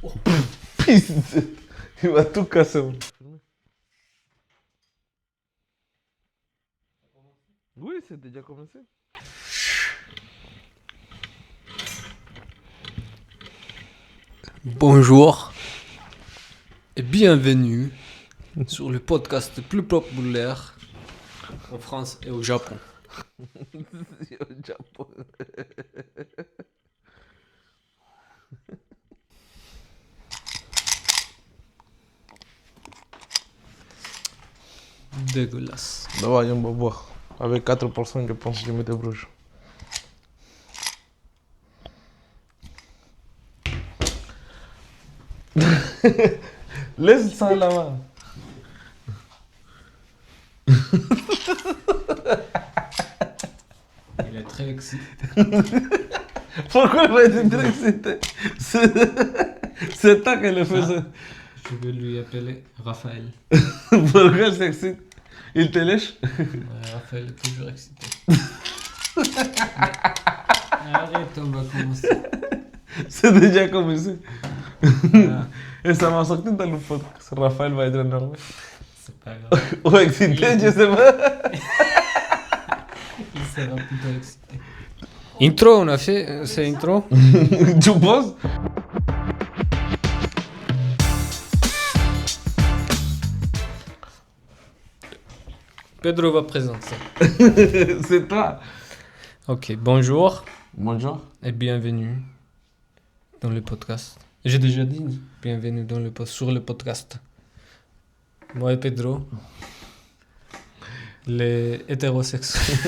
Oh, pisse. Il va tout casser. Oui, c'est déjà commencé. Bonjour et bienvenue sur le podcast le plus populaire en France et au Japon. Au Japon. Dégueulasse. Bah ouais, on va voir. Avec 4%, je pense que je mets des rouges. Laisse ça là-bas. Il est très excité. Pourquoi il va être très excité? C'est toi qui le faisait. Je vais lui appeler Raphaël. Pourquoi il s'excite? Il te lèche? Ouais, Raphaël est toujours excité. Arrête, on va commencer. C'est déjà commencé. Ah, Et ça m'a sorti dans le podcast. Raphaël va être énervé. c'est pas grave. Ou excité, je sais pas. Il sera plutôt excité. Intro, on a fait c'est intro. Tu penses? Pedro va présenter. C'est toi. Ok, bonjour Bonjour. et bienvenue dans le podcast. J'ai déjà dit bienvenue dans sur le podcast. Moi et Pedro, les hétérosexuels.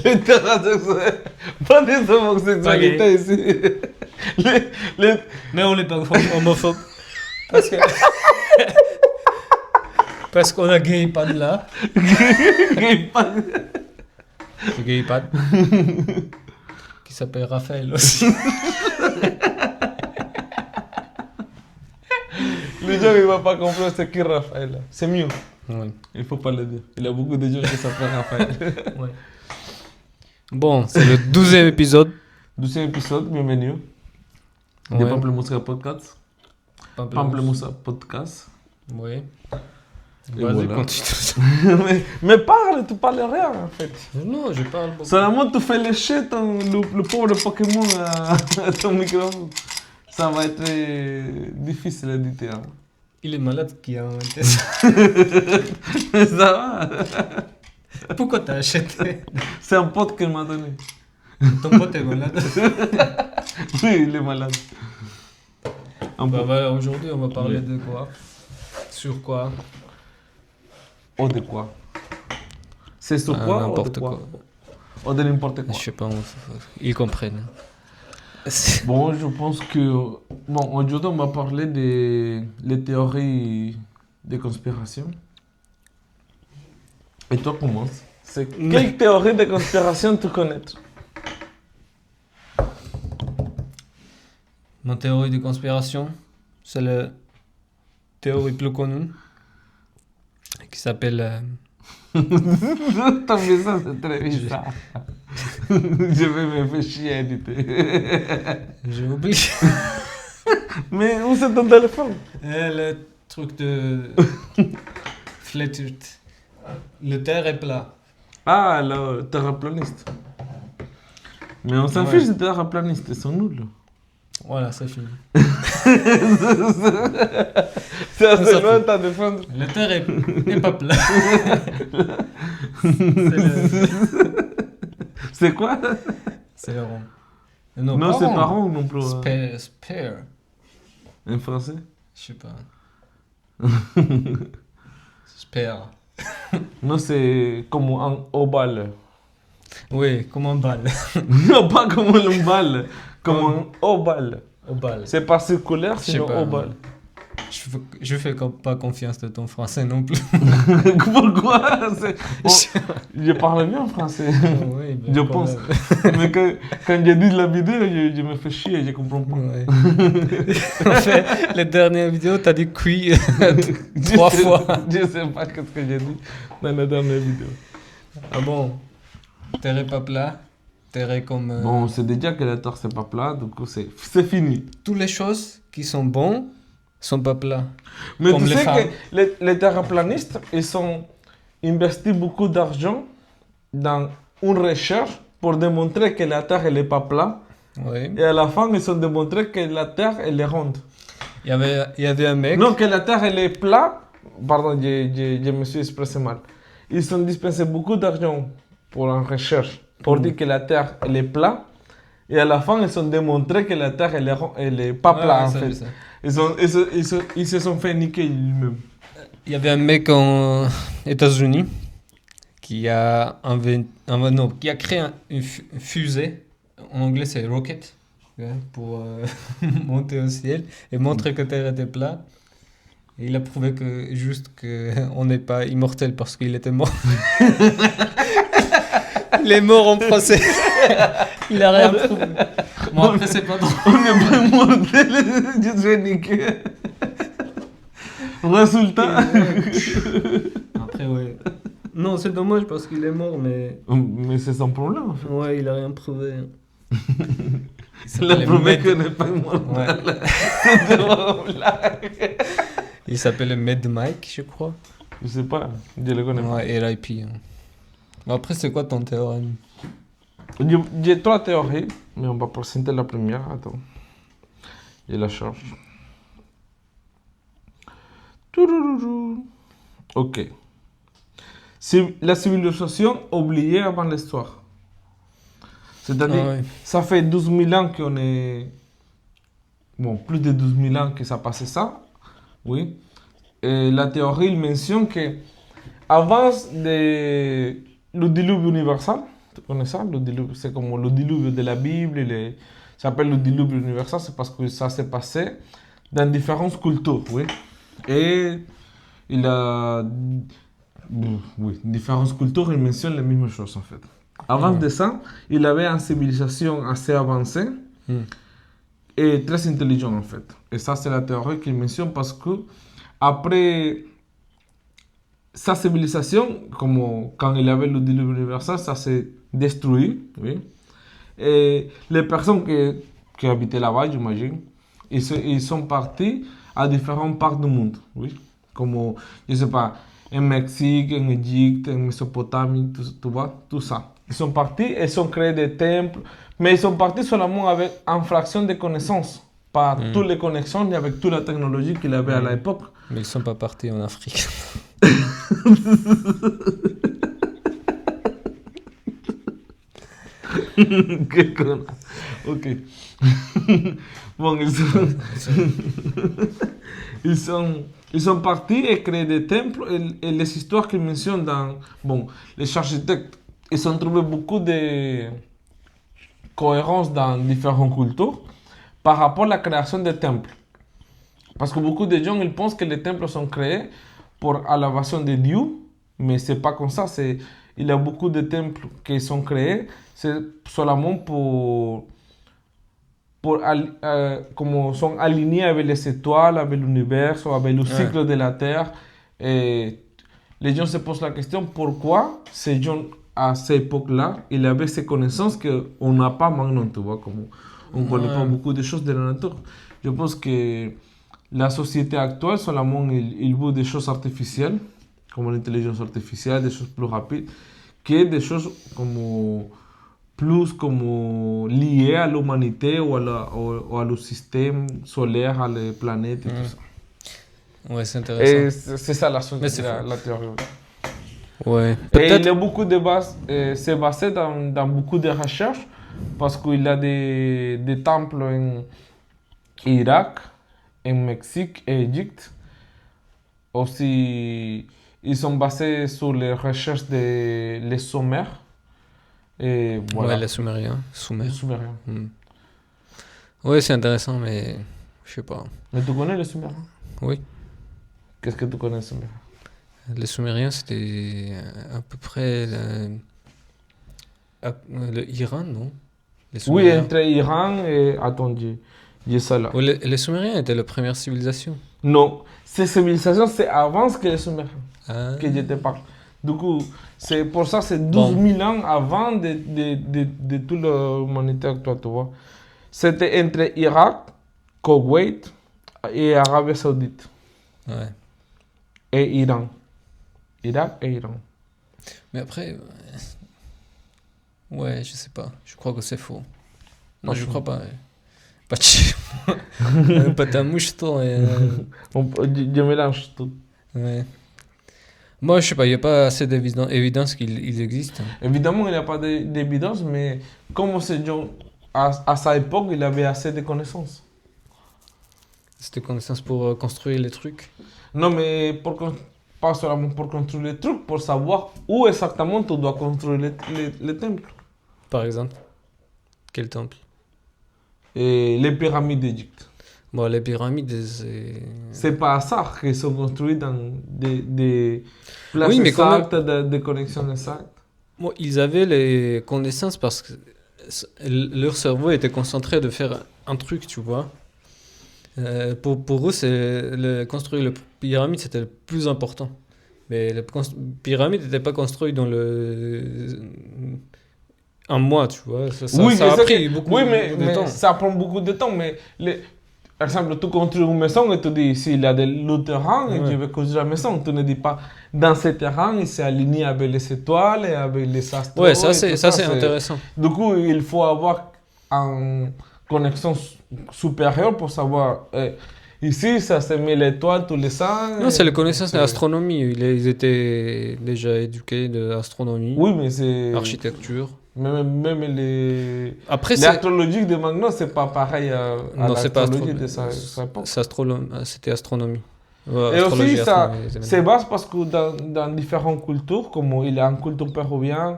L'hétérosexuel. Pas des homosexualités ici. Les... Mais on n'est pas homophobe. Parce qu'on a Gaypad là. C'est Gaypad. Qui s'appelle Raphaël aussi. Les gens, ils ne vont pas comprendre c'est qui Raphaël. Là. C'est mieux. Ouais. Il faut pas le dire. Il y a beaucoup de gens qui s'appellent Raphaël. Ouais. Bon, c'est le 12e épisode. 12e épisode, bienvenue. Ouais. De Pamplemousse Podcast. Pamplemousse. Pamplemousse Podcast. Oui. Et Vas-y, voilà. continue. mais parle, tu parles rien en fait. Non, je parle beaucoup. Seulement tu fais lécher le pauvre Pokémon à ton micro. Ça va être difficile à éditer. Hein. Il est malade qui a inventé ça. Ça va. Pourquoi t'as acheté? C'est un pote qu'il m'a donné. Ton pote est malade. Oui, il est malade. Bah, aujourd'hui, on va parler de quoi? Sur quoi? Oh, de quoi? C'est sur quoi ou de N'importe quoi? quoi. Oh, de n'importe quoi. Je sais pas, ils comprennent. Bon, je pense que... Bon, aujourd'hui, on va parler des théories de conspiration. Et toi, commence. Quelle théorie de conspiration tu connais? Mon théorie de conspiration, c'est la théorie plus connue qui s'appelle... T'as vu ça, c'est très bizarre. Je vais me faire chier à éditer. J'ai oublié. Mais où c'est ton téléphone? Le truc de... Flattude. Le terre est plat. Ah, le terraplaniste. Mais on s'en Ouais. fiche des terraplanistes, ils sont nuls. Voilà, c'est fini. C'est Ça assez loin fait. à défendre. Le terre est pas plat. C'est quoi? C'est le rond. Non, c'est pas rond non plus. Spare. En français? Je sais pas. Spare. Non, c'est comme un ovale. Oui, comme un bal. Non, pas comme un balle, comme un ovale. Au bal. C'est pas circulaire, Je sais c'est pas. ovale. Je fais pas confiance de ton français non plus. Pourquoi? Je parle bien français. Oui, ben, Je quand pense. même. Mais quand j'ai dit la vidéo, je me fais chier, je comprends pas. Ouais. En fait, la dernière vidéo, t'as dit cuit 3 fois. Je sais pas ce que j'ai dit dans la dernière vidéo. Ah bon? Terre est pas plat. considéré comme... Bon, c'est déjà que la Terre, c'est pas plat, du coup, c'est fini. Toutes les choses qui sont bonnes sont pas plats. Mais Comme tu les sais femmes. que les terraplanistes, ils ont investi beaucoup d'argent dans une recherche pour démontrer que la Terre, elle n'est pas plate. Oui. Et à la fin, ils ont démontré que la Terre, elle est ronde. Il y avait un mec... Non, que la Terre, elle est plate. Pardon, je me suis expressé mal. Ils ont dépensé beaucoup d'argent pour une recherche, pour dire que la Terre, elle est plate. Et à la fin, ils ont démontré que la Terre, elle est pas plate, en ça, fait. ça. Ils se sont fait niquer eux-mêmes. Il y avait un mec aux États-Unis qui a qui a créé une fusée. En anglais, c'est rocket, pour monter au ciel et montrer que Terre était plate. Et il a prouvé que juste qu'on n'est pas immortel parce qu'il était mort. Il est mort en procès. Il a rien prouvé. Bon, après, c'est pas drôle. On est pas immortel, je suis niqué. Résultat. Après, ouais. Non, c'est dommage parce qu'il est mort, mais... Mais c'est son problème, en fait. Ouais, il a rien prouvé. La preuve qu'on n'est pas immortel. Ouais. C'est drôle. Il s'appelle Mad Mike, je crois. Je sais pas, je le connais pas. Ouais, RIP. Bon, après, c'est quoi ton théorème? J'ai trois théories, mais on va présenter la première. Attends, je la cherche. Ok. La civilisation oubliée avant l'histoire. C'est-à-dire, ça fait 12 000 ans qu'on est... Bon, plus de 12 000 ans que ça passait ça. Oui. Et la théorie il mentionne que avant le diluve universel, tu connais ça? Le diluve, c'est comme le diluve de la Bible. Ça s'appelle le diluve universel, c'est parce que ça s'est passé dans différentes cultures. Oui. Et il a... Oui, différentes cultures, ils mentionnent les mêmes choses en fait. Avant de ça, il avait une civilisation assez avancée et très intelligente en fait. Et ça, c'est la théorie qu'il mentionne parce que après sa civilisation, comme quand il avait le diluve universel, ça s'est détruit. Oui. Et les personnes qui habitaient là-bas, j'imagine, ils sont partis à différentes parts du monde. Oui. Comme, je sais pas, en Mexique, en Égypte, en Mésopotamie, tu vois, tout ça. Ils sont partis, ils ont créé des temples, mais ils sont partis seulement avec une fraction de connaissances, pas toutes les connaissances et avec toute la technologie qu'il avait à l'époque. Mais ils ne sont pas partis en Afrique. Quel connard. Ok. Bon, ils sont partis et créé des temples et les histoires qu'ils mentionnent dans... Bon, les architectes, ils ont trouvé beaucoup de cohérence dans différentes cultures par rapport à la création des temples. Parce que beaucoup de gens ils pensent que les temples sont créés pour l'élévation de Dieu, mais c'est pas comme ça. Il y a beaucoup de temples qui sont créés, c'est seulement comme sont alignés avec les étoiles, avec l'univers, avec le cycle de la Terre. Et les gens se posent la question pourquoi ces gens à cette époque-là, ils avaient ces connaissances qu'on n'a pas maintenant, tu vois, comme on ne connaît pas beaucoup de choses de la nature. Je pense que la société actuelle, seulement, il veut des choses artificielles, comme l'intelligence artificielle, des choses plus rapides, que des choses plus comme liées à l'humanité ou à le système solaire, à les planètes et tout ça. Ouais, c'est intéressant. Et c'est ça la théorie. Ouais. Et il y a beaucoup de bases, c'est basé dans beaucoup de recherches, parce qu'il y a des temples en Irak, en Mexique et Égypte. Aussi, ils sont basés sur les recherches des Sumériens. Et voilà. Ouais, les Sumériens. Les Sumériens. Ouais, c'est intéressant, mais je sais pas. Mais tu connais les Sumériens? Oui. Qu'est-ce que tu connais les Sumériens? Les Sumériens, c'était à peu près le Iran, non? Oui, entre Iran et... Attends, j'ai ça là. Ouais, les Sumériens étaient la première civilisation. Non, ces civilisations, c'est avant que les Sumériens que je te parle. Du coup, c'est pour ça c'est 12 000 ans avant de toute l'humanité actuelle, tu vois. C'était entre Irak, Koweït et Arabie Saoudite. Ouais. Et Iran. Irak et Iran. Mais après, ouais, je sais pas. Je crois que c'est faux. Non, je crois pas. Pas de потому что. Je mélange tout. Ouais. Moi, je sais pas, il n'y a pas assez d'évidence qu'il existe. Évidemment, il n'y a pas d'évidence, mais comme ces gens, à sa époque, il avait assez de connaissances. C'était connaissance pour construire les trucs. Non, mais pas seulement pour construire les trucs, pour savoir où exactement tu dois construire les temples. Par exemple, quel temple? Et les pyramides d'Égypte. Bon, les pyramides, C'est pas hasard qu'ils sont construits dans des places Oui, mais quand même- exactes, des connexions exactes. Bon, ils avaient les connaissances parce que leur cerveau était concentré de faire un truc, tu vois. Pour eux, construire le pyramide, c'était le plus important. Mais la pyramide n'était pas construite dans un mois, tu vois. Ça a pris beaucoup de temps. Ça prend beaucoup de temps. Mais par exemple, tu construis une maison et tu dis s'il y a le terrain, Ouais. je vais construire la maison. Tu ne dis pas dans ce terrain, il s'est aligné avec les étoiles et avec les astres. Ouais, ça c'est intéressant. Du coup, il faut avoir une connexion supérieure pour savoir. Ici, ça se met l'étoile tous les ans. Non, c'est la connaissance de l'astronomie. Ils étaient déjà éduqués de l'astronomie, Oui, mais c'est. architecture. Même les. Après, L'astrologie de maintenant, c'est pas pareil à non, c'est pas l'astrologie de sa époque. c'était astronomie. Et aussi, ça c'est base parce que dans différentes cultures, comme il y a une culture péruvienne,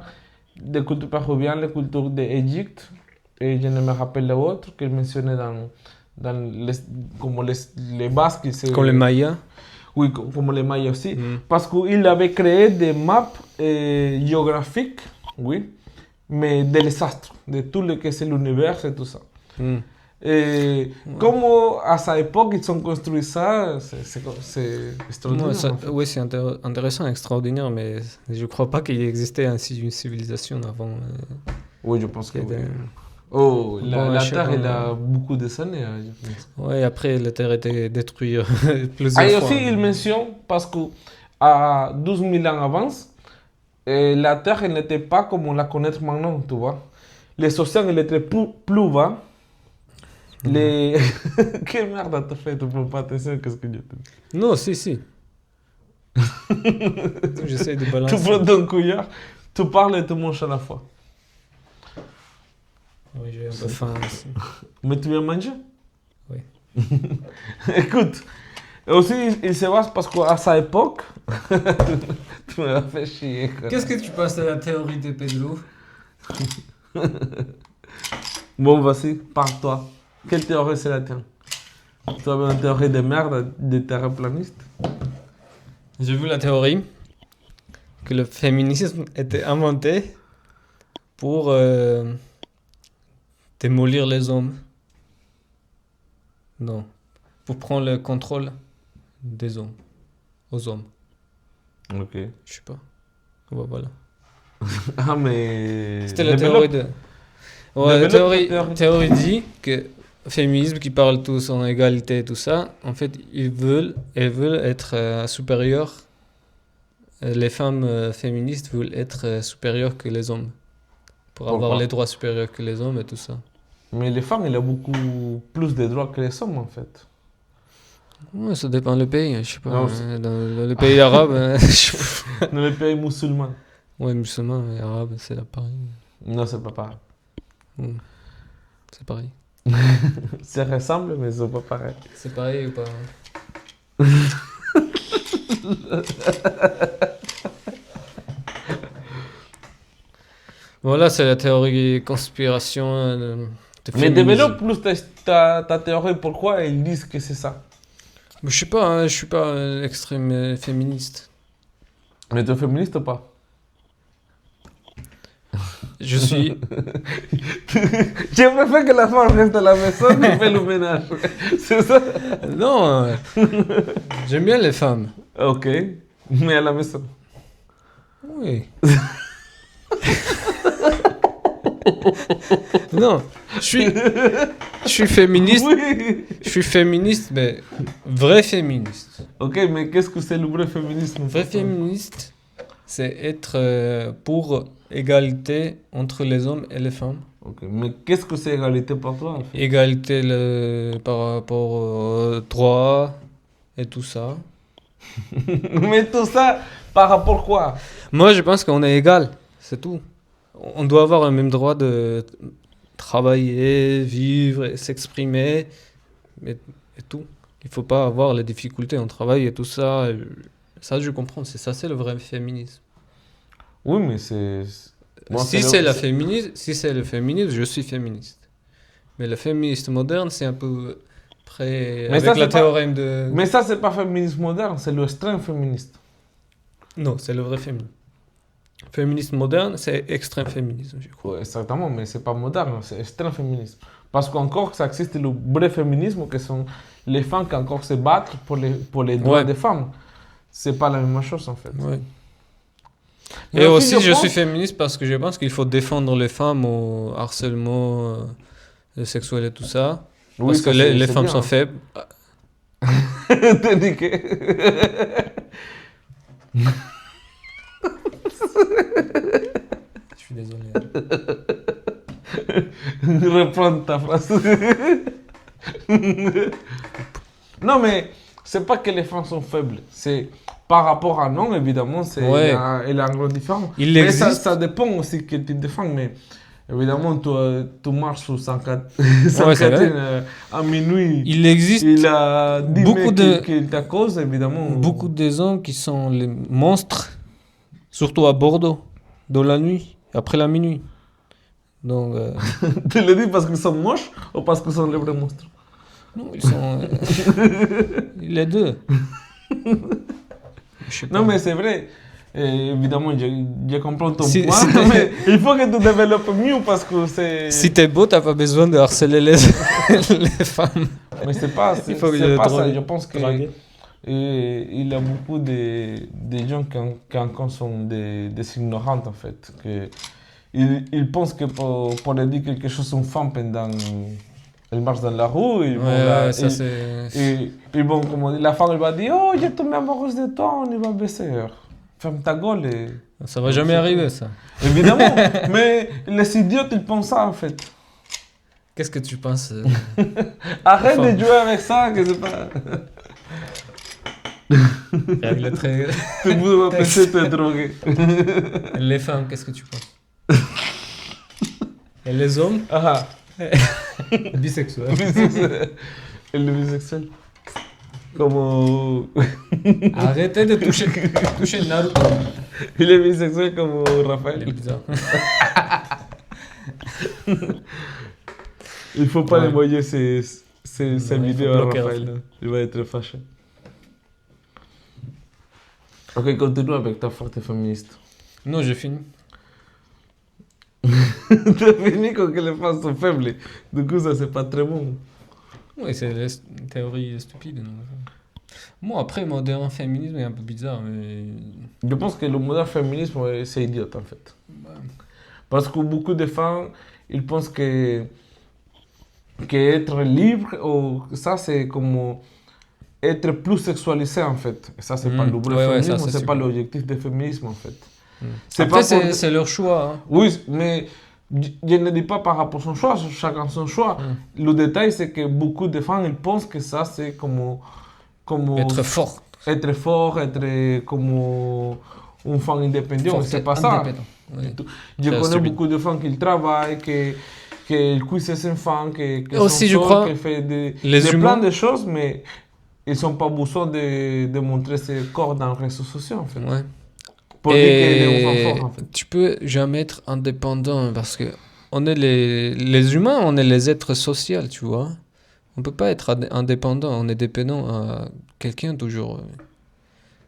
des cultures péruviennes, les cultures d'Égypte, et je ne me rappelle l'autre que mentionné comme les Basques. Comme les Mayas. Oui, comme les Mayas aussi. Mm. Parce qu'il avait créé des maps géographiques, oui, mais des astres, de tout ce que c'est l'univers et tout ça. Mm. Et comme à sa époque, ils ont construit ça, c'est extraordinaire. Ouais, en fait. oui, c'est intéressant, extraordinaire, mais je crois pas qu'il existait ainsi une civilisation avant. Oui, je pense que Il y a oui. des- Oh, Bon, la je sais Terre, pas, elle a beaucoup de années, je pense. Ouais, après, la Terre a été détruite plusieurs Et fois. aussi, il mentionne, parce que à 12 000 ans avant, la Terre elle n'était pas comme on la connaît maintenant, tu vois. Les océans, ils étaient plus bas. Les... Quelle merde t'as fait, tu ne prends pas attention, qu'est-ce que je te dis. Non, si. J'essaie de Tu balancer. prends ton couillard, tu parles et tu manges à la fois. Oui, j'ai un peu faim aussi. Mais tu viens manger? Oui. Écoute, aussi, il se passe parce qu'à sa époque, tu m'as fait chier. Quoi. Qu'est-ce que tu penses de la théorie de Pedro? Bon, vas-y, parle-toi. Quelle théorie c'est la tienne? Tu avais une théorie de merde, de terraplaniste? J'ai vu la théorie que le féminisme était inventé pour démolir les hommes. Non. Pour prendre le contrôle des hommes. Aux hommes. Ok. Je sais pas. Ouais, voilà. Ah, mais. C'était la théorie de. Ouais, la théorie dit que le féminisme qui parle tous en égalité et tout ça, en fait, elles veulent être supérieures. Les femmes féministes veulent être supérieures que les hommes. Pour avoir Pourquoi? les droits supérieurs que les hommes et tout ça. Mais les femmes, elles ont beaucoup plus de droits que les hommes, en fait. Ouais, ça dépend du pays, je sais pas. Non, Dans les pays arabes, je sais pas. Dans les pays musulmans. Ouais, musulmans et arabes, c'est là pareil. Non, c'est pas pareil. C'est pareil. Ça ressemble, mais c'est pas pareil. C'est pareil ou pas? Voilà, c'est la théorie conspiration de Mais féminisme. développe plus ta théorie, pourquoi ils disent que c'est ça. Mais je sais pas, hein, je suis pas extrême féministe. Mais tu es féministe ou pas? Je suis. Je préfère que la femme reste à la maison et fait le ménage. C'est ça? Non, j'aime bien les femmes. Ok, mais à la maison. Oui. Non, je suis féministe. Oui. Je suis féministe, mais vrai féministe. Ok, mais qu'est-ce que c'est le vrai féminisme? Vrai féministe, c'est être pour égalité entre les hommes et les femmes. Ok, mais qu'est-ce que c'est égalité pour toi en fait? Égalité par rapport aux droits et tout ça. Mais tout ça, par rapport à quoi? Moi, je pense qu'on est égal, c'est tout. On doit avoir le même droit de travailler, vivre, et s'exprimer, et tout. Il faut pas avoir les difficultés en travail et tout ça. Ça, je comprends. C'est le vrai féminisme. Oui, mais c'est... Bon, Si c'est le féminisme, je suis féministe. Mais le féministe moderne, c'est un peu près Mais avec ça, la c'est pas- théorème de. Mais ça, c'est pas féminisme moderne, c'est l'extrême féministe. Non, c'est le vrai féminisme. Féminisme moderne, c'est extrême féminisme, je crois. Ouais, exactement, mais c'est pas moderne, c'est extrême féminisme. Parce qu'encore, ça existe le vrai féminisme, que sont les femmes qui encore se battent pour les droits Ouais. des femmes. C'est pas la même chose en fait. Ouais. Mais Et aussi, aussi, je pense- suis féministe parce que je pense qu'il faut défendre les femmes au harcèlement sexuel et tout ça. Oui, Parce ça, que c'est les femmes bien. sont faibles. T'es niqué. Je suis désolé. Reprendre ta phrase. Non, mais c'est pas que les femmes sont faibles. C'est par rapport à non, évidemment, Ouais. il y a un gros différent. Il Mais ça, existe. ça dépend aussi quel type de femme. Mais évidemment, tu marches sur Ouais, c'est vrai. à minuit. Il existe Il a 10 beaucoup mecs de- qui t'accosent, évidemment. beaucoup des hommes qui sont les monstres, surtout à Bordeaux, dans la nuit, après la minuit. Donc, Tu le dis parce qu'ils sont moches ou parce qu'ils sont les vrais monstres? non, ils sont les deux. Je sais pas. Non, mais c'est vrai. Évidemment, je comprends ton Si- point, si- mais il faut que tu développes mieux parce que c'est... Si t'es beau, t'as pas besoin de harceler les femmes. Mais c'est pas, Il faut c'est le pas ça. draguer. Je pense que Draguer. il y a beaucoup de gens qui encore sont des ignorantes, en fait. Que ils pensent que pour leur dire quelque chose à une femme pendant... Elle marche dans la rue, ils vont Ouais, ça c'est. ils vont, comment dire, la femme elle va dire « Oh, j'ai tombé amoureuse de toi, on y va baiser. » Ferme ta gueule et... Ça va jamais arriver, ça. Évidemment, mais les idiotes, ils pensent ça, en fait. Qu'est-ce que tu penses Arrête Enfin. de jouer avec ça, que c'est pas... Règle très. Tout le monde va penser que tu es drogué. Les femmes, qu'est-ce que tu penses Et les hommes Ah, Bisexuels. bisexuel. Et le bisexuel. Comme... Arrêtez de toucher Naruto. Il est bisexuel comme Il est Raphaël. bizarre. Il faut pas Ouais. les envoyer ces il faut vidéos à bloquer Raphaël. Raphaël. Il va être fâché. Ok, continue avec ta forte féministe. Non, j'ai fini. T'as fini quand que les femmes sont faibles. Du coup, ça, c'est pas très bon. Oui, c'est une théorie stupide. Non moi, après, moderne féminisme est un peu bizarre, mais. Je pense que le modèle féminisme, ouais, c'est idiot, en fait. Bah, Parce que beaucoup de femmes, ils pensent que être libre, ou ça, c'est comme être plus sexualisé, en fait. Et ça, c'est pas le vrai Ouais, ça, féminisme, c'est c'est pas super. l'objectif du féminisme, en fait. Après, pas pour- c'est leur choix. Hein. Oui, mais je ne dis pas par rapport à son choix, chacun son choix. Le détail, c'est que beaucoup de femmes, ils pensent que ça, c'est comme Être fort. être fort, être comme une femme indépendante. C'est pas ça. Indépendant. Ouais. Je C'est connais stupide. beaucoup de femmes qui travaillent, qui cuisent ses enfants, qui Aussi, sont je seules, crois, qui font les plein humains- de choses, mais ils n'ont pas besoin de montrer ses corps dans les réseaux sociaux, en fait. Ouais. Pour dire qu'ils Et sont forts, en fait. tu peux jamais être indépendant parce que on est les humains, on est les êtres sociaux, tu vois. On peut pas être indépendant, on est dépendant à quelqu'un toujours.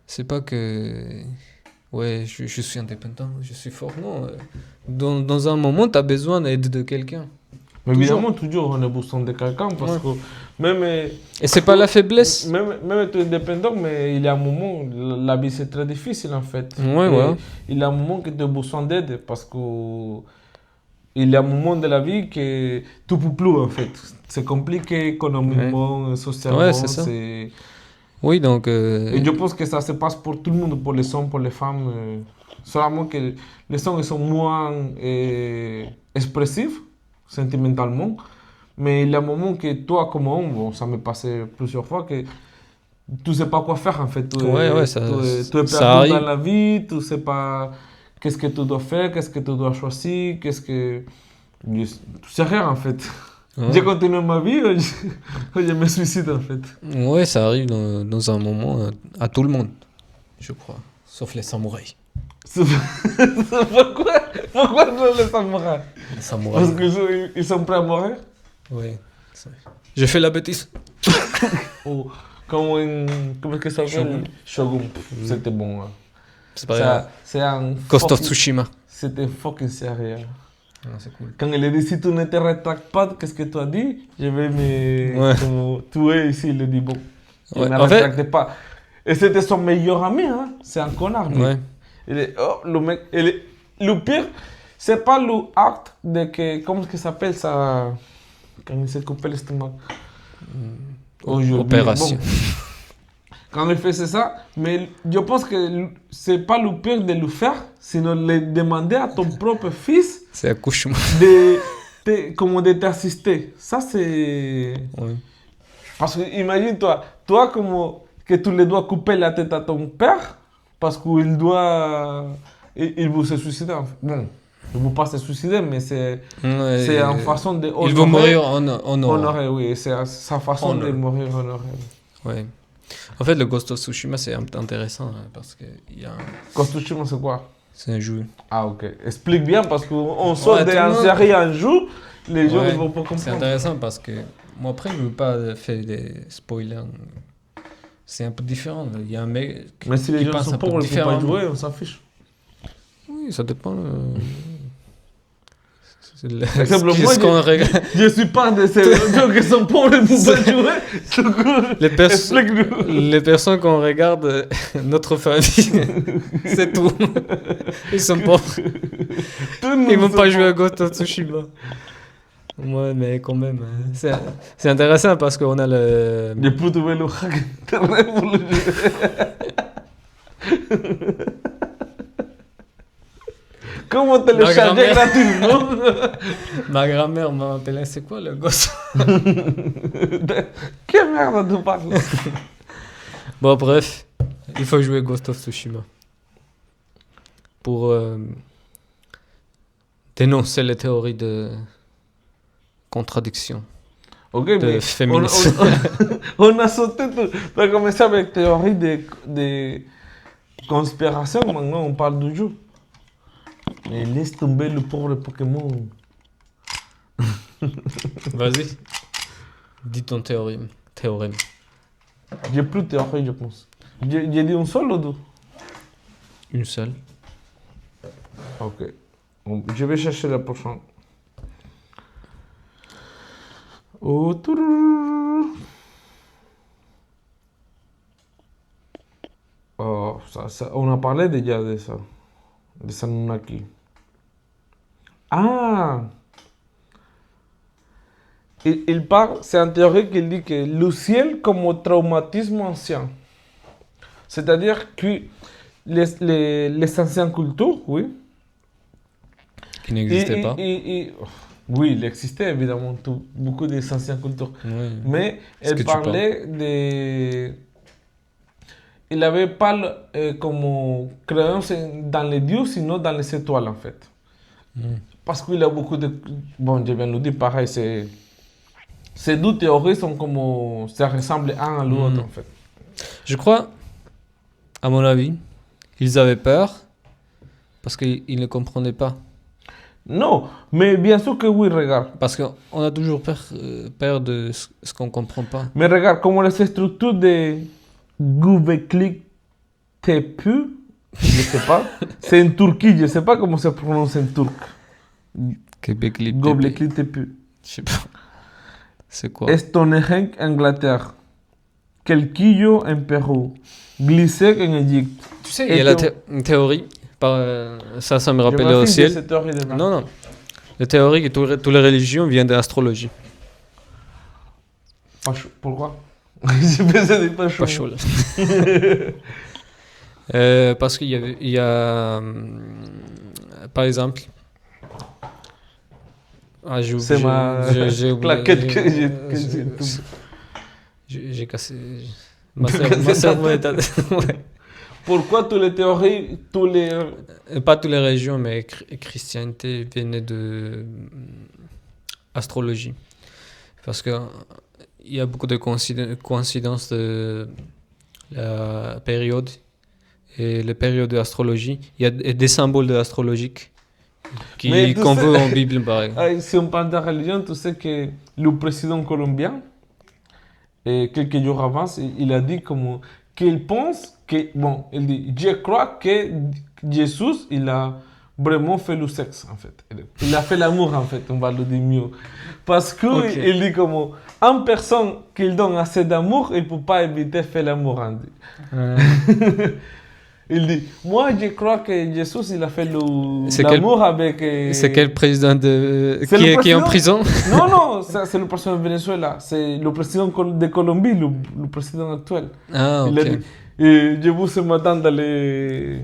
C'est pas que ouais, je suis indépendant, je suis fort. Non, dans un moment, tu as besoin d'aide de quelqu'un. Mais évidemment, toujours, on a besoin de quelqu'un parce Ouais. que Même, Et c'est pas la faiblesse. même être indépendant, mais il y a un moment, la vie c'est très difficile en fait. Ouais, Et ouais. il y a un moment que tu as besoin d'aide parce que il y a un moment de la vie que tu peux plus en fait. C'est compliqué économiquement, socialement. Ouais, c'est ça. Oui, donc. Et je pense que ça se passe pour tout le monde, pour les hommes, pour les femmes. Seulement que les hommes ils sont moins expressifs sentimentalement. Mais il y a un moment que toi, comme homme, bon, ça m'est passé plusieurs fois, que tu sais pas quoi faire en fait. Ouais, Tu es ça perdu dans arrive. la vie, tu sais pas qu'est-ce que tu dois faire, qu'est-ce que tu dois choisir, qu'est-ce que. Tu sais rien en fait. Ouais. J'ai continué ma vie, je me suicide en fait. Ouais, ça arrive dans un moment à tout le monde, je crois. Sauf les samouraïs. Pourquoi, pourquoi je les samouraïs? Les samouraïs. Parce qu'ils sont prêts à mourir? Ouais. J'ai fait la bêtise. Ou comme comment est-ce que ça s'appelle? Shogun. C'était bon. Hein. C'est pas grave. C'est un Ghost of fucking- Tsushima. C'était fucking sérieux. Ah, c'est cool. Quand il a dit si tu ne te rétractes pas, qu'est-ce que tu as dit? Je vais me Ouais. como, tuer ici. Il a dit bon. Il Ouais, ne en fait- rétractait pas. Et c'était son meilleur ami. Hein. C'est un connard. lui. Ouais. Il est, oh, le mec, le pire, c'est pas le acte de que, comment est-ce que ça s'appelle ça, quand il s'est coupé l'estomac. Oh, j'ai oublié. Opération. Bon, quand il faisait ça, mais je pense que c'est pas le pire de le faire, sinon de demander à ton propre fils C'est un cauchemar. comment de t'assister. Ça c'est, Ouais. parce que imagine-toi, toi comme que tu le dois couper la tête à ton père parce qu'il doit, il veut se suicider. Bon, il ne veut pas se suicider, mais c'est une façon de Il veut mourir en honorer, oui, c'est sa façon de Honor. mourir honoré. Ouais. En fait, le Ghost of Tsushima, c'est intéressant hein, parce que il y a Costume, c'est quoi? c'est un jeu. Ah, ok. Explique bien parce qu'on sort Ouais, tout le d'un monde- série un jour, les gens Ouais, ne vont pas c'est comprendre. intéressant parce que moi après, je ne veux pas faire des spoilers. C'est un peu différent. Il y a un mec Mais si les qui gens pense sont un peu pauvres, ils ne vont pas différemment. jouer, on s'en fiche. Oui, ça dépend. C'est Exemple, ce moi, qu'on regarde. Je ne suis pas de ces gens qui sont pauvres, ils ne vont pas jouer. Du coup, explique-nous. Les personnes qu'on regarde, notre famille, c'est tout. Ils sont pauvres. Ils vont pas jouer à Ghost of Tsushima. Ouais, mais quand même, hein, c'est intéressant parce qu'on a le. Je peux trouver le hack internet pour le jouer. Comment télécharger grand-mère. gratuitement? Ma grand-mère m'a appelé, c'est quoi le gosse? Quelle merde tu parles? Bon, bref, il faut jouer Ghost of Tsushima pour dénoncer les théories de contradiction, Ok, de mais féminisme. on a sauté tout. On a commencé avec théorie de conspiration, maintenant on parle du jeu. Mais laisse tomber le pauvre Pokémon. Vas-y, dis ton théorème. J'ai plus de théorie, je pense. J'ai dit un seul ou deux? Une seule. Ok. Bon, je vais chercher la prochaine. Oh, tourourou. Oh, on a parlé déjà de ça. De Anunnaki. Ah! Il parle, c'est un théorie qui dit que le ciel comme traumatisme ancien. C'est-à-dire que les anciennes cultures, oui. Qui n'existait pas. Oui, il existait évidemment beaucoup des anciennes cultures. Ouais. Mais Ce que elle tu parlait de. Il n'avait pas comme créance dans les dieux, sinon dans les étoiles en fait. Parce qu'il y a beaucoup de. Bon, je viens de le dire, pareil, ces deux théories sont comme. Ça ressemble un à l'autre en fait. Je crois, à mon avis, ils avaient peur parce qu'ils ne comprenaient pas. Non, mais bien sûr que oui, regarde. Parce qu'on a toujours peur de ce qu'on ne comprend pas. Mais regarde, comme les structures de Göbekli Tepe, je ne sais pas. C'est en Turquie, je ne sais pas comment ça prononce en turc. Québec, Göbekli Tepe. je sais pas. C'est quoi? Stonehenge, Angleterre. Quelquillo en Pérou. Glisek en Égypte. Tu sais, il y a une théorie. Ça me rappelle au ciel. Non. La théorie que toutes les religions viennent de l'astrologie. Pourquoi? Je pensais pas chaud. Pas chaud. Parce qu'il y a par exemple. C'est ma claquette que j'ai cassé. Ma cerveau est ouais. Pourquoi toutes les théories, Pas toutes les régions, mais christianité venait de astrologie. Parce que il y a beaucoup de coïncidences de la période et les périodes de l'astrologie. Il y a des symboles de l'astrologique qu'on veut en Bible, pareil. Si on parle de religion, tu sais que le président colombien, quelques jours avant, il a dit qu'il pense il dit, je crois que Jésus, il a vraiment fait le sexe, en fait. Il a fait l'amour, en fait, on va le dire mieux. Parce que il dit une personne qui donne assez d'amour, il ne peut pas éviter de faire l'amour. Il dit, moi je crois que Jésus il a fait l'amour avec... C'est quel président qui est en prison? Non, c'est le président de Venezuela. C'est le président de Colombie, le président actuel. Ah, ok. Il a dit, je vous matin dans les...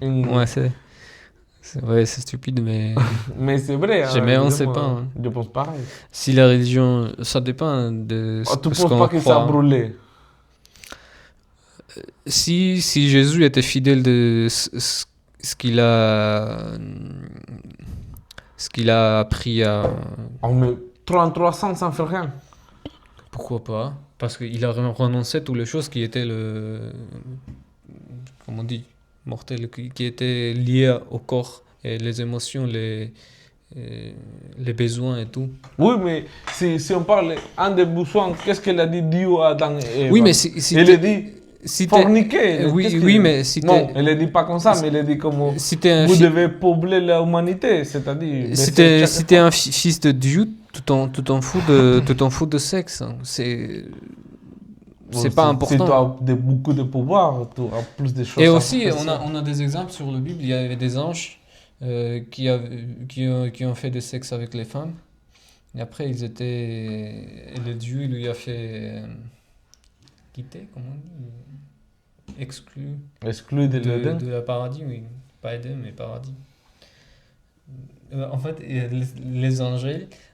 Ouais, c'est stupide, mais... mais c'est vrai. Mais on ne sait pas. Je pense pareil. Si la religion, ça dépend de ce tu qu'on penses pas que ça a brûlé? Si Jésus était fidèle de ce qu'il a appris à... mais 33 ans, ça ne fait rien. Pourquoi pas? Parce qu'il a renoncé à toutes les choses qui étaient comment on dit, mortelles, qui étaient liées au corps et les émotions, les besoins et tout. Oui, mais si on parle un des besoins, qu'est-ce qu'il a dit Dieu à Adam et Ève? Oui, mais il a dit forniquer. Oui, mais si non, il ne dit pas comme ça, mais il a dit comme vous devez peupler l'humanité, c'est-à-dire... Si t'es un fils de Dieu, tu t'en fous de sexe. Hein. C'est pas important. Si tu as beaucoup de pouvoir, tu as plus de choses. Et aussi, on a des exemples sur la Bible. Il y avait des anges qui ont fait du sexe avec les femmes. Et après, le Dieu lui a fait quitter, comment on dit, exclu de la paradis, oui. Pas Éden, mais paradis. En fait, les anges,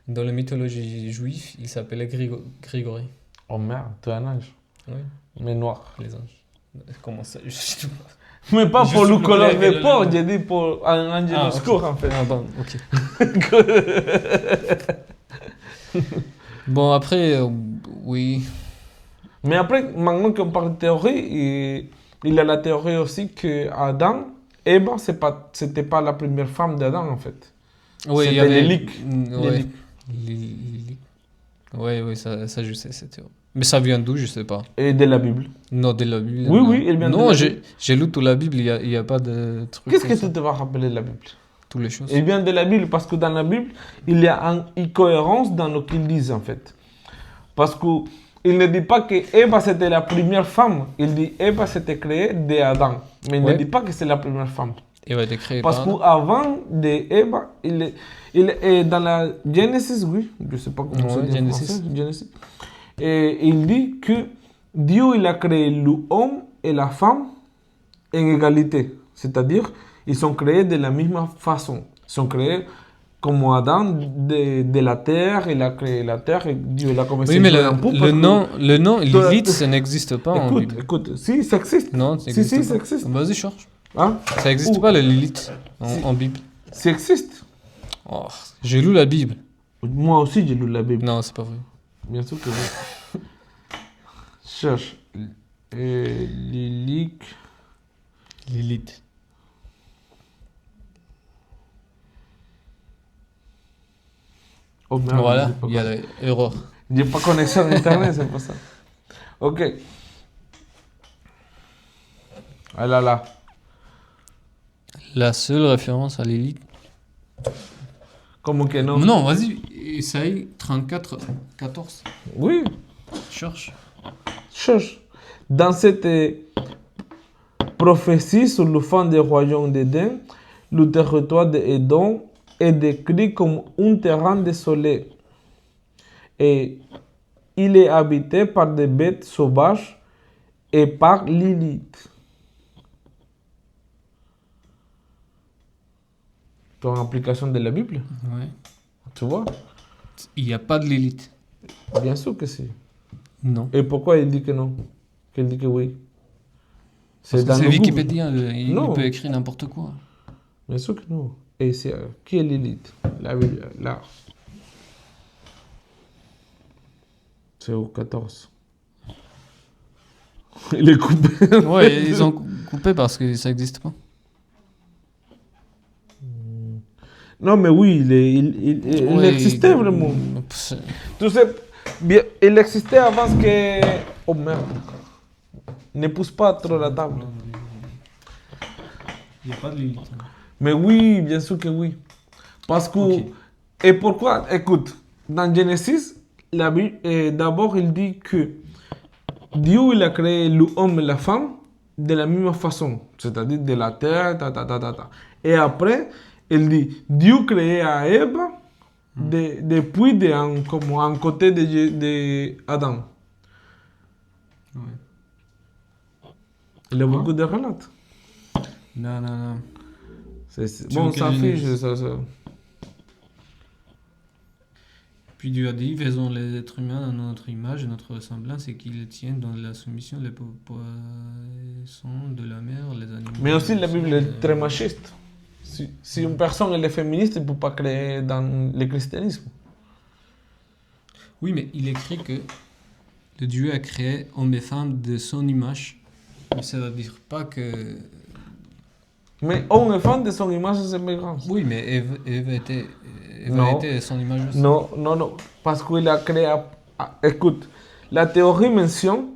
dans la mythologie juive, ils s'appelaient Grégory. Oh merde, tu es un ange. Oui. Mais noir. Les anges. Comment ça? Mais pas pour le couleur de peau, j'ai dit pour un ange obscur en fait. Ah bon, ok. Bon, après, oui. Mais après, maintenant qu'on parle de théorie, il y a la théorie aussi que Adam, Ève, c'était pas la première femme d'Adam en fait. Oui, c'était Lilith. Oui, ça je sais, cette théorie. Mais ça vient d'où, je sais pas. Et de la Bible. Non, de la Bible. Oui, elle vient de la Bible. Non, j'ai lu toute la Bible, il y a pas de truc. Qu'est-ce que tu te vas rappeler de la Bible? Toutes les choses. Elle vient de la Bible parce que dans la Bible, il y a une incohérence dans ce qu'ils disent en fait. Parce qu'il ne dit pas que Ève c'était la première femme, il dit Ève c'était créée d'Adam. Mais il ne dit pas que c'est la première femme. Ève a été créée parce qu'avant d'Ève, il est dans la Genèse, oui, je ne sais pas comment ça dit en français, Genèse. Et il dit que Dieu il a créé l'homme et la femme en égalité. C'est-à-dire, ils sont créés de la même façon. Ils sont créés comme Adam de la terre, il a créé la terre et Dieu l'a commencé à créer un peu. Le nom Lilith, ça n'existe pas en Bible. Écoute, si, ça existe. Non, ça existe pas. Ça existe. Vas-y, cherche. Hein? Ça n'existe pas, le Lilith, en Bible. Ça existe. Oh, j'ai lu la Bible. Moi aussi, j'ai lu la Bible. Non, c'est pas vrai. Bien sûr que oui. Cherche. Lilith. Oh merde, voilà, il y a l'erreur. J'ai pas connexion à internet, c'est pour ça. Ok. Ah là. La seule référence à Lilith. Comment que non? Non, vas-y, Isaïe 34, 14. Oui, Cherche. cherche. Dans cette prophétie sur le fond des royaumes d'Éden, le territoire d'Édom est décrit comme un terrain désolé. Et il est habité par des bêtes sauvages et par Lilith. Ton application de la Bible, Ouais. tu vois? Il n'y a pas de Lilith. Bien sûr que si. Non. Et pourquoi il dit que non? Qu'il dit que oui? Parce que dans c'est le Wikipédia, il Non. peut écrire n'importe quoi. Google. Bien sûr que non. Et c'est qui est Lilith? La Bible, là. C'est au 14. Il est coupé. Ouais, ils ont coupé parce que ça n'existe pas. Non, mais oui, il Ouais, existait vraiment. c'est- Tu sais, bien, il existait avant que... Oh merde. Ne pousse pas trop la table. Il n'y a pas de Lilith. Mais oui, bien sûr que oui. Parce que... Ok. Et pourquoi? Écoute, dans Genèse, la Bible, d'abord, il dit que Dieu, il a créé l'homme et la femme de la même façon. C'est-à-dire de la terre, Et après, il dit, Dieu créé à Ève depuis comme un côté de Adam. Ouais. Il y a beaucoup de relates. Non, non, non. Tu Bon, veux ça quelle fiche, Genèse? ça. Puis Dieu a dit, faisons les êtres humains à notre image et notre ressemblance et qu'ils tiennent dans la soumission les poissons de la mer, les animaux. Mais aussi, la Bible est très machiste. Si une personne elle est féministe, elle ne peut pas créer dans le christianisme. Oui, mais il écrit que le Dieu a créé hommes et femmes de son image. Mais ça ne veut dire pas que... Mais homme et femme de son image et semblance. Oui, mais Ève était Non. de son image aussi. Non. Parce qu'il a créé. Écoute, la théorie mentionne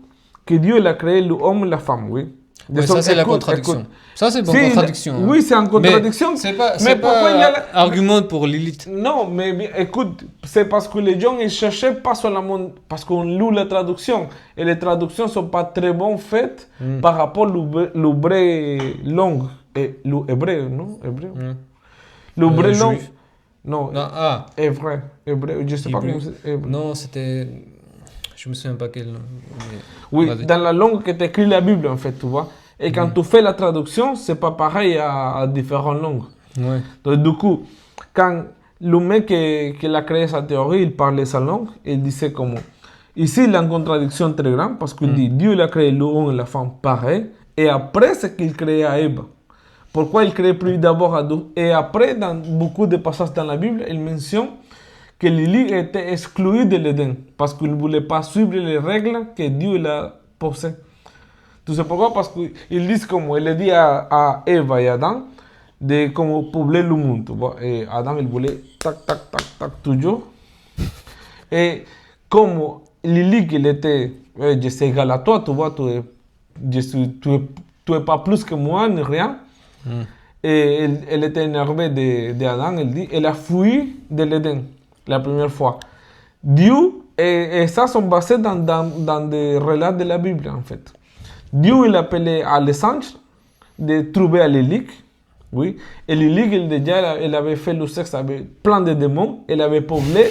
que Dieu il a créé l'homme et la femme, oui. Ouais, ça, c'est la contradiction. Écoute. Ça, c'est Si, une contradiction. oui, c'est en contradiction. Mais c'est pas, mais pourquoi il y a argument pour Lilith. Non, mais écoute, c'est parce que les gens ils cherchaient pas seulement parce qu'on lit la traduction et les traductions sont pas très bonnes faites par rapport à l'hébreu langue et l'hébreu, non? Hébreu. L'hébreu langue. Juif. Non, Non, hébreu, je sais pas Hébreu. comment c'est. Hébreu. Non, c'était... Je me souviens pas quel... mais- Oui, Vas-y. dans la langue que t'écris la Bible en fait, tu vois. Et quand tu fais la traduction, c'est pas pareil à différentes langues. Ouais. Donc, du coup, quand le mec qui a créé sa théorie, il parlait sa langue, il disait comment. Ici, il y a une contradiction très grande parce qu'il dit Dieu il a créé l'homme et la femme pareil, et après, c'est qu'il crée à Ève. Pourquoi il crée plus d'abord Adam? Et après, dans beaucoup de passages dans la Bible, il mentionne que Lilith était exclue de l'Éden parce qu'il ne voulait pas suivre les règles que Dieu il a posées. Tu sais pourquoi? Parce qu'ils disent comme, il dit à Eva et Adam de comment peupler le monde. Tu vois? Et Adam, il voulait tac, toujours. Et comme Lilith, il était, je suis égal à toi, tu vois, tu es pas plus que moi, ni rien. Et elle était énervée d'Adam, elle dit, elle a fui de l'Éden la première fois. Dieu, et ça sont basés dans des relats de la Bible en fait. Dieu, il appelait à les anges de trouver à Lilith, oui. Et Lilith, elle avait fait le sexe avec plein de démons, elle avait peuplé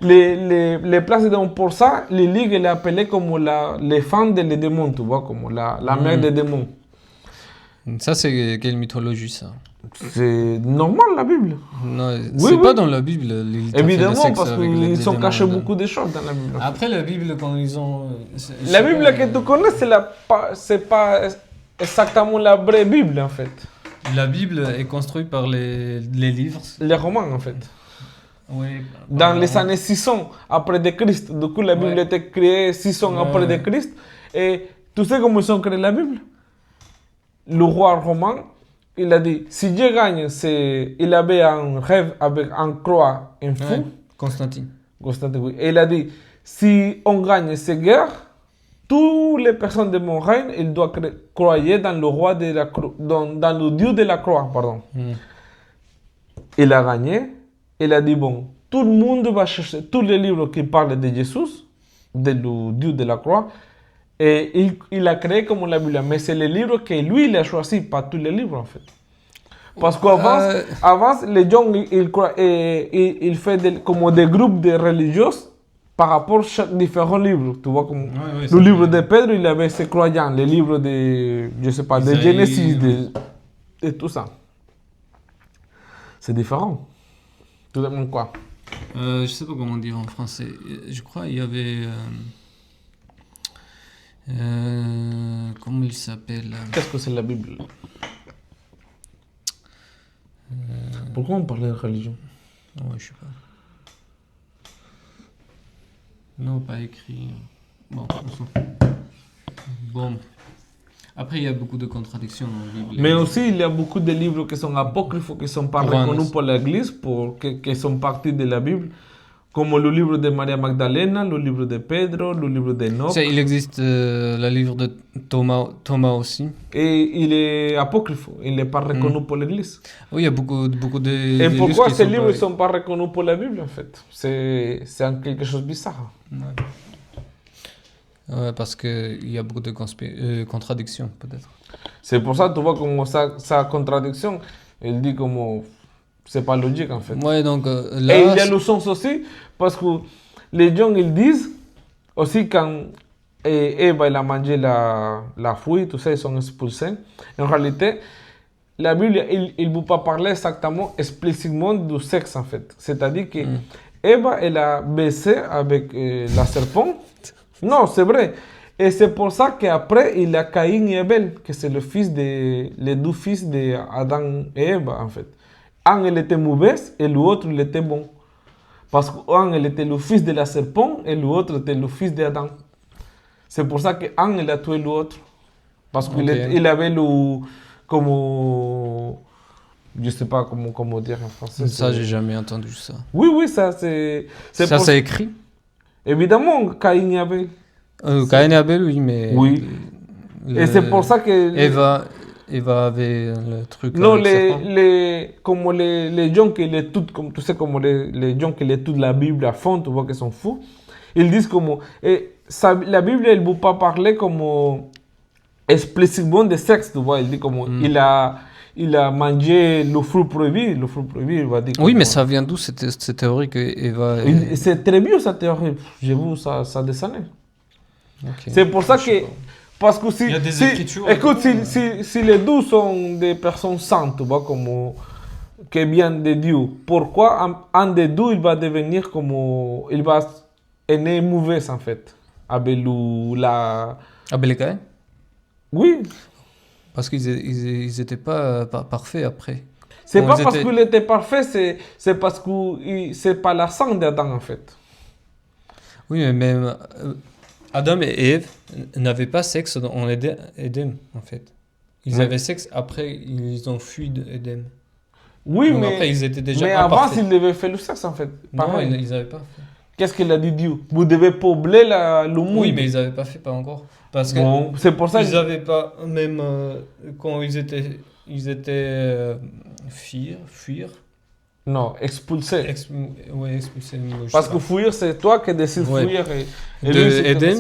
les places de démons. Pour ça, Lilith, elle est appelée comme les femmes des démons, tu vois, comme la mère des démons. Ça, c'est quelle mythologie, ça? C'est normal la Bible. Non, Oui, c'est oui. pas dans la Bible. Lilith a fait le Évidemment, sexe parce avec qu'ils ont démons caché dedans. beaucoup de choses dans la Bible. Après, la Bible, quand ils ont... La Bible que tu connais, c'est pas exactement la vraie Bible en fait. La Bible est construite par les livres. Les romans en fait. Oui. Dans les années 600 après de Christ. Du coup, la Bible Ouais. a été créée 600 après de Christ. Et tu sais comment ils ont créé la Bible? Le roi romain, il a dit, si Dieu gagne, il avait un rêve avec un croix, un fou. Ouais. Constantine. Constantine, oui. Et il a dit, si on gagne ces guerres, toutes les personnes de mon règne, ils doivent croire dans le roi de la croix, dans le Dieu de la croix, pardon. Il a gagné. Il a dit, bon, tout le monde va chercher tous les livres qui parlent de Jésus, de Dieu de la croix, et il a créé comme la Bible. Mais c'est les livres que lui, il a choisi, pas tous les livres en fait. Parce qu'avant, les gens, ils font comme des groupes de religieux par rapport à chaque différents livres. Tu vois, comme le livre de Pedro, il avait ses croyants, les livres de, je sais pas, de Genesis, de tout ça. C'est différent. Tout le monde quoi? Je sais pas comment dire en français. Je crois il y avait... comment il s'appelle? Qu'est-ce que c'est la Bible? Pourquoi on parlait de religion? Ouais, je sais pas. Non, pas écrit. Bon, on s'en fout. Bon. Après, il y a beaucoup de contradictions dans la Bible. Mais aussi, il y a beaucoup de livres qui sont apocryphes, qui ne sont pas reconnus par l'Église, qui sont partis de la Bible. Comme le livre de Maria Magdalena, le livre de Pedro, le livre d'Enoch. Il existe le livre de Thomas aussi. Et il est apocryphe, il n'est pas reconnu par l'Église. Oui, il y a beaucoup de... Et pourquoi ces livres ne sont pas reconnus par la Bible, en fait? C'est quelque chose de bizarre. Ouais, parce qu'il y a beaucoup de contradictions, peut-être. C'est pour ça, tu vois, comme sa contradiction, il dit comme... C'est pas logique, en fait. Ouais, donc là... Et il y a le sens aussi, parce que les gens, ils disent, aussi quand Eva elle a mangé la fruit, tout ça, ils sont expulsés. En réalité, la Bible, il ne veut pas parler exactement, explicitement du sexe, en fait. C'est-à-dire que Eva, elle a baissé avec la serpent. Non, c'est vrai. Et c'est pour ça qu'après, il y a Caïn et Abel, que c'est les deux fils d'Adam et Eva, en fait. Un, il était mauvais et l'autre, il était bon. Parce qu'un, il était le fils de la serpent et l'autre était le fils d'Adam. C'est pour ça qu'un, il a tué l'autre. Parce qu'il il avait comme... Je ne sais pas comment dire en français. Ça, j'ai jamais entendu ça. Oui, ça c'est... Ça, c'est écrit? Évidemment, Caïn et Abel. Caïn et Abel, oui, mais... Oui. Et c'est pour ça que... Eva avait le truc. Non, comme les gens qui l'étudient, comme tu sais, comme les gens qui l'étudient la Bible à fond, tu vois qu'ils sont fous. Ils disent comme la Bible, elle ne veut pas parler comme explicitement de sexe, tu vois. Il dit comme il a mangé le fruit prohibié. Le fruit prohibié, il va dire. Oui, mais ça vient d'où cette théorie que Eva. C'est très vieux cette théorie. J'ai vu ça des années. Okay. C'est pour ça que. Parce que il y a des écritures. Écoute, si les deux sont des personnes saintes, tu vois, comme qui viennent de Dieu, pourquoi un des deux il va devenir comme il va être mauvais en fait, avec Abel et Caïn? Oui. Parce qu'ils étaient pas parfaits après. C'est pas parce qu'il était parfait, c'est parce que c'est pas la sang d'Adam en fait. Oui, mais même Adam et Ève n'avaient pas sexe en Éden, en fait. Ils avaient sexe, après, ils ont fui d'Éden. Oui, donc mais, après, ils étaient déjà mais avant, ils devaient faire le sexe, en fait. Pareil. Non, ils n'avaient pas fait. Qu'est-ce qu'il a dit Dieu? Vous devez peupler le monde. Oui, mais ils n'avaient pas fait, pas encore. Parce que c'est pour ça ils n'avaient pas, même quand ils étaient fuir. Non, expulser. Expulser. Parce que fuir, c'est toi qui décides de fuir. Et de Éden.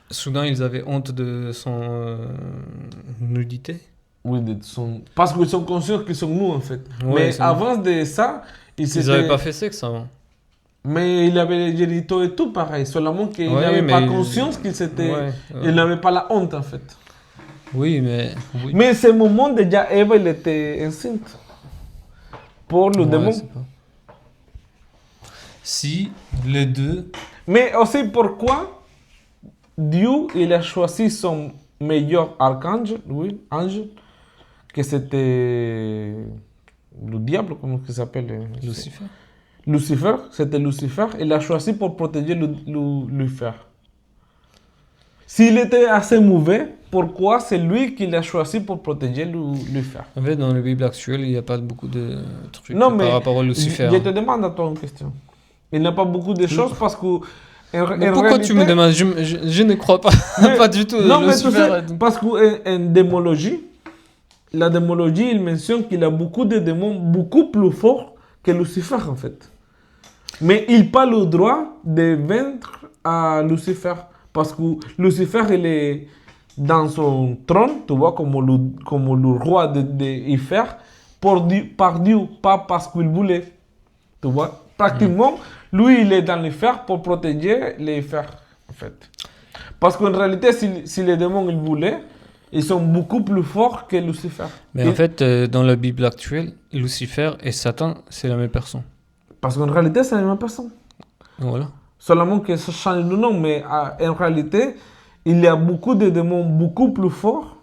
Soudain, ils avaient honte de son nudité. Oui, parce qu'ils sont conscients qu'ils sont nus, en fait. Ouais, mais avant de ça, ils n'avaient pas fait sexe avant. Mais il avait les génitaux et tout pareil. Seulement qu'il n'avait pas conscience qu'il s'était... Il n'avait pas la honte, en fait. Oui, mais... Oui. Mais ce moment, déjà, Eva, elle était enceinte. Pour le démon. Si les deux... Mais aussi, pourquoi Dieu, il a choisi son meilleur archange, oui, ange, que c'était le diable, comment il s'appelle? Lucifer. Lucifer, c'était Lucifer. Il a choisi pour protéger Lucifer. S'il était assez mauvais, pourquoi c'est lui qui l'a choisi pour protéger Lucifer? En fait, dans la Bible actuelle, il n'y a pas beaucoup de trucs par rapport à Lucifer. Je te demande à toi une question. Il n'y a pas beaucoup de choses parce que... Mais pourquoi réalité, tu me demandes? Je ne crois pas, pas du tout. Non, mais tu sais, parce qu'en démologie, la démologie, il mentionne qu'il y a beaucoup de démons beaucoup plus forts que Lucifer, en fait. Mais il n'a pas le droit de vaincre à Lucifer. Parce que Lucifer, il est dans son trône, tu vois, comme le roi d'Ifer, par Dieu, pas parce qu'il voulait. Tu vois, pratiquement, lui, il est dans les fers pour protéger les fers, en fait. Parce qu'en réalité, si les démons ils voulaient, ils sont beaucoup plus forts que Lucifer. Mais en fait, dans la Bible actuelle, Lucifer et Satan, c'est la même personne. Parce qu'en réalité, c'est la même personne. Voilà. Seulement que ça change le nom, mais en réalité, il y a beaucoup de démons beaucoup plus forts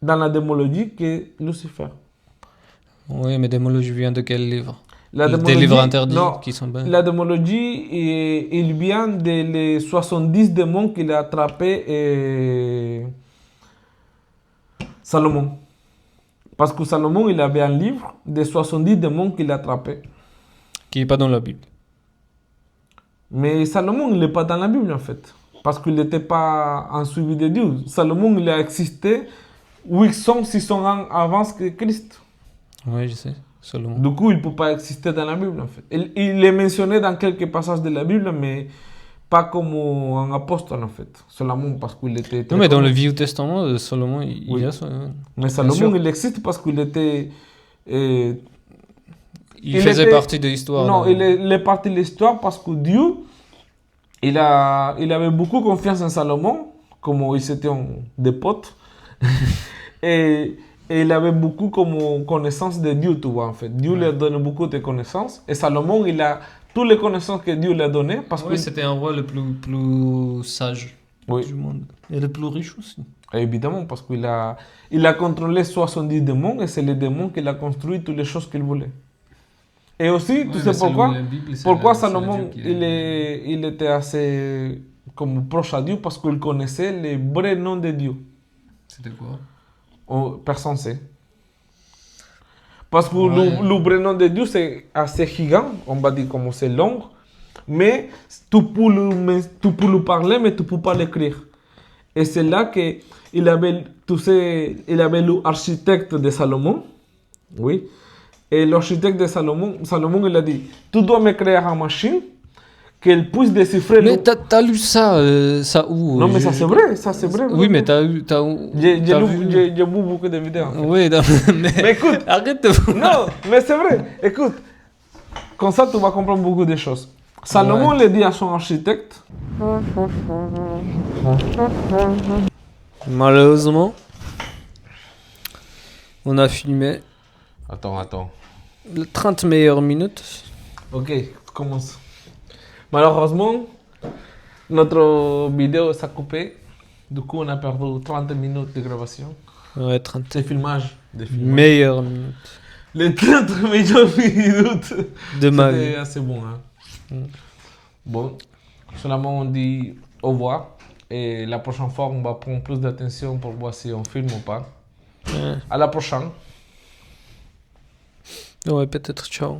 dans la démologie que Lucifer. Oui, mais démologie vient de quel livre? La Des démologie, livres interdits non, qui sont bons. la démologie, il vient des 70 démons qu'il a attrapés Salomon. Parce que Salomon, il avait un livre de 70 démons qu'il a attrapés. Qui n'est pas dans la Bible. Mais Salomon, il n'est pas dans la Bible, en fait. Parce qu'il n'était pas en suivi de Dieu. Salomon, il a existé 800, 600 ans avant que Christ. Oui, je sais. Salomon. Du coup, il ne peut pas exister dans la Bible, en fait. Il est mentionné dans quelques passages de la Bible, mais pas comme un apôtre, en fait. Seulement parce qu'il était... Non, mais dans le Vieux Testament, Salomon, il Oui. y a ça. Mais Salomon, il existe parce qu'il était... il faisait partie de l'histoire. Non, il est parti de l'histoire parce que Dieu, il avait beaucoup confiance en Salomon, comme ils étaient des potes. et il avait beaucoup comme connaissance de Dieu, tu vois, en fait. Dieu lui a donné beaucoup de connaissances. Et Salomon, il a toutes les connaissances que Dieu lui a données. Parce que c'était un roi le plus sage du monde. Et le plus riche aussi. Évidemment, parce qu'il a contrôlé 70 démons et c'est les démons qu'il a construit toutes les choses qu'il voulait. Et aussi, tu sais pourquoi Salomon, il était assez comme proche à Dieu, parce qu'il connaissait les vrais noms de Dieu. C'était quoi? Personne ne sait. Parce que le vrai nom de Dieu, c'est assez gigant, on va dire comme c'est long, mais tu peux le parler, mais tu ne peux pas l'écrire. Et c'est là qu'il avait, tu sais, il avait l'architecte de Salomon, oui. Et l'architecte de Salomon, il a dit, tu dois me créer une machine qu'elle puisse déchiffrer. Mais t'as lu ça, ça où? Non, mais ça c'est vrai, Oui, mais t'as vu. J'ai vu beaucoup de vidéos. En fait. Oui, non, mais écoute, arrête de... Non, mais c'est vrai. Écoute, comme ça tu vas comprendre beaucoup de choses. Salomon le dit à son architecte. Malheureusement, on a filmé. Attends. Les 30 meilleures minutes. Ok, commence. Malheureusement, notre vidéo s'est coupée. Du coup, on a perdu 30 minutes de gravation. Ouais, 30. Des filmages. Meilleures minutes. Les 30 meilleures minutes. De ma vie. C'était assez bon. Hein. Bon, seulement on dit au revoir. Et la prochaine fois, on va prendre plus d'attention pour voir si on filme ou pas. À la prochaine. Ouais, peut-être. Ciao.